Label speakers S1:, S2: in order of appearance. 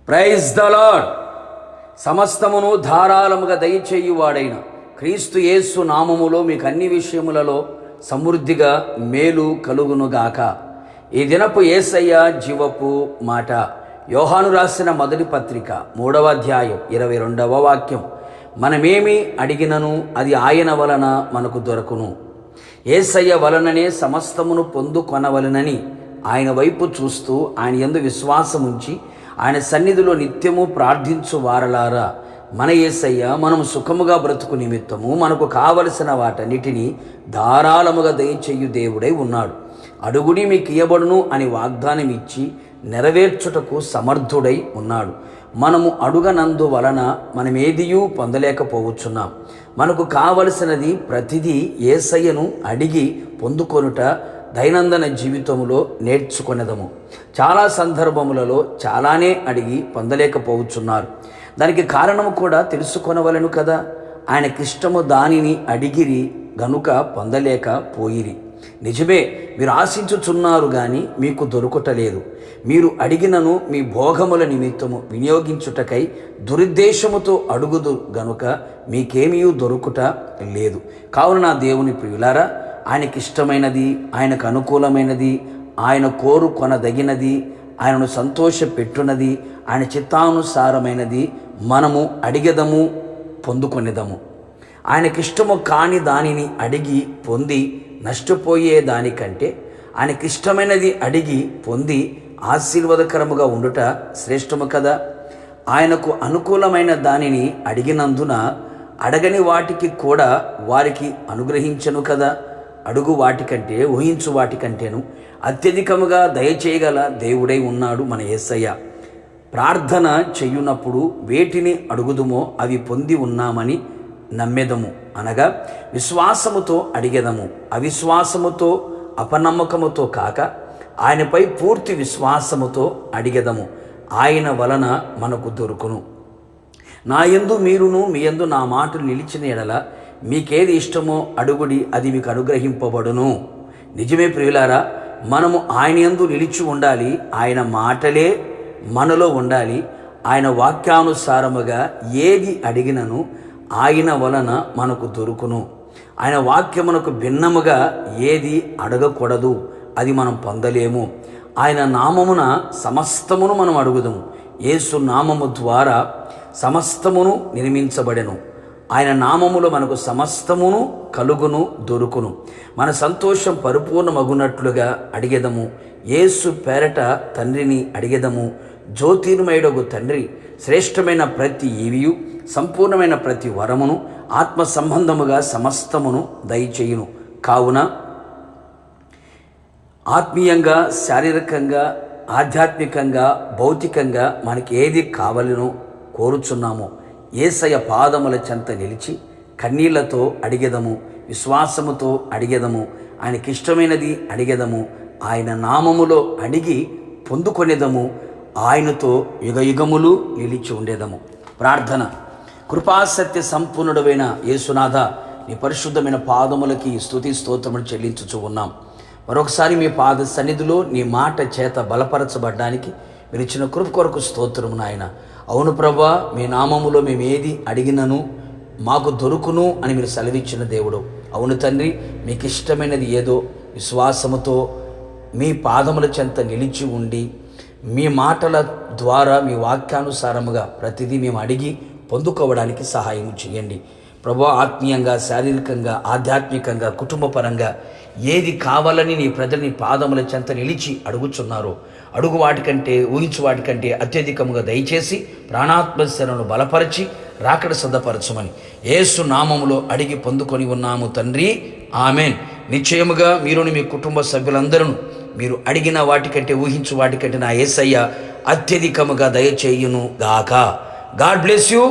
S1: Praise the lord. సమస్తమును ధారాళముగా దయచేయువాడైన క్రీస్తు యేసు నామములో మీకు అన్ని విషయములలో సమృద్ధిగా మేలు కలుగునుగాక. ఈ దినపు యేసయ్య జీవపు మాట. యోహాను రాసిన మొదటి పత్రిక 3వ అధ్యాయం 22వ వాక్యం. మనమేమి అడిగినను అది ఆయన వలన మనకు దొరకును. యేసయ్య వలననే సమస్తమును పొందుకొనవలనని ఆయన వైపు చూస్తూ ఆయన యందు విశ్వాసముంచి ఆయన సన్నిధిలో నిత్యము ప్రార్థించు వారలారా, మన యేసయ్య మనము సుఖముగా బ్రతుకు నిమిత్తము మనకు కావలసిన వాటన్నిటినీ ధారాళముగా దయచేయు దేవుడై ఉన్నాడు. అడుగుడి మీకు ఇయ్యబడును అని వాగ్దానం ఇచ్చి నెరవేర్చుటకు సమర్థుడై ఉన్నాడు. మనము అడుగనందు వలన మనమేదియూ పొందలేకపోవచ్చున్నాం. మనకు కావలసినది ప్రతిదీ యేసయ్యను అడిగి పొందుకొనుట దైనందిన జీవితంలో నేర్చుకునేదము. చాలా సందర్భములలో చాలానే అడిగి పొందలేకపోవచ్చున్నారు. దానికి కారణము కూడా తెలుసుకొనవలెను కదా. ఆయనకిష్టము దానిని అడిగిరి గనుక పొందలేకపోయిరి. నిజమే, మీరు ఆశించుచున్నారు కానీ మీకు దొరుకుటలేదు. మీరు అడిగినను మీ భోగముల నిమిత్తము వినియోగించుటకై దురుద్దేశముతో అడుగుదు గనుక మీకేమీ దొరుకుట లేదు. కావున నా దేవుని ప్రియులారా, ఆయనకిష్టమైనది, ఆయనకు అనుకూలమైనది, ఆయన కోరుకొనదగినది, ఆయనను సంతోషపెట్టునది, ఆయన చిత్తానుసారమైనది మనము అడిగెదము, పొందుకొనేదము. ఆయనకిష్టము కాని దానిని అడిగి పొంది నష్టపోయే దానికంటే ఆయనకిష్టమైనది అడిగి పొంది ఆశీర్వాదకరముగా ఉండుట శ్రేష్టము కదా. ఆయనకు అనుకూలమైన దానిని అడిగినందున అడగని వాటికి కూడా వారికి అనుగ్రహించను కదా. అడుగు వాటికంటే ఊహించు వాటికంటేను అత్యధికముగా దయచేయగల దేవుడై ఉన్నాడు మన యేసయ్య. ప్రార్థన చెయ్యునప్పుడు వేటిని అడుగుదుమో అవి పొంది ఉన్నామని నమ్మెదము, అనగా విశ్వాసముతో అడిగెదము. అవిశ్వాసముతో అపనమ్మకముతో కాక ఆయనపై పూర్తి విశ్వాసముతో అడిగెదము. ఆయన వలన మనకు దొరుకును. నా యందు మీరును మీ యందు నా మాటలు నిలిచిన ఎడల మీకేది ఇష్టమో అడుగుడి, అది మీకు అనుగ్రహింపబడును. నిజమే ప్రియులారా, మనము ఆయన యందు నిలిచి ఉండాలి. ఆయన మాటలే మనలో ఉండాలి. ఆయన వాక్యానుసారముగా ఏది అడిగినను ఆయన వలన మనకు దొరుకును. ఆయన వాక్యమునకు భిన్నముగా ఏది అడగకూడదు, అది మనం పొందలేము. ఆయన నామమున సమస్తమును మనం అడుగుదాము. యేసు నామము ద్వారా సమస్తమును నిర్మించబడెను. ఆయన నామములో మనకు సమస్తమును కలుగును, దొరుకును. మన సంతోషం పరిపూర్ణమగునట్లుగా అడిగెదము. యేసు పేరట తండ్రిని అడిగెదము. జ్యోతిర్మయుడగు తండ్రి శ్రేష్టమైన ప్రతి ఈవియు, సంపూర్ణమైన ప్రతి వరమును, ఆత్మ సంబంధముగా సమస్తమును దయచేయును. కావున ఆత్మీయంగా, శారీరకంగా, ఆధ్యాత్మికంగా, భౌతికంగా మనకి ఏది కావాలనో కోరుచున్నామో యేసయ్య పాదముల చెంత నిలిచి కన్నీళ్లతో అడిగెదము, విశ్వాసముతో అడిగెదము, ఆయనకిష్టమైనది అడిగెదము. ఆయన నామములో అడిగి పొందుకొనేదము. ఆయనతో యుగయుగములు నిలిచి ఉండేదము. ప్రార్థన. కృపాసత్య సంపూర్ణుడైన యేసునాథ, నీ పరిశుద్ధమైన పాదములకి స్తుతి స్తోత్రములు చెల్లించుచూ ఉన్నాం. మరొకసారి మీ పాద సన్నిధిలో నీ మాట చేత బలపరచబడ్డానికి మీరు ఇచ్చిన కృప కొరకు స్తోత్రము నాయన. అవును ప్రభా, మీ నామములో మేము ఏది అడిగినను మాకు దొరుకును అని మీరు సెలవిచ్చిన దేవుడు. అవును తండ్రి, మీకు ఇష్టమైనది ఏదో విశ్వాసముతో మీ పాదముల చెంత నిలిచి ఉండి మీ మాటల ద్వారా మీ వాక్యానుసారముగా ప్రతిదీ మేము అడిగి పొందుకోవడానికి సహాయం చేయండి ప్రభు. ఆత్మీయంగా, శారీరకంగా, ఆధ్యాత్మికంగా, కుటుంబపరంగా ఏది కావాలని నీ ప్రజల్ని పాదముల చెంత నిలిచి అడుగుచున్నారో అడుగు వాటికంటే, ఊహించు వాటికంటే అత్యధికముగా దయచేసి ప్రాణాత్మశరణను బలపరిచి రాకడ సిద్ధపరచమని యేసు నామములో అడిగి పొందుకొని ఉన్నాము తండ్రి, ఆమెన్. నిశ్చయముగా మీరుని మీ కుటుంబ సభ్యులందరూ మీరు అడిగిన వాటికంటే, ఊహించు వాటికంటే నా యేసయ్య అత్యధికముగా దయచేయును గాక. God bless you.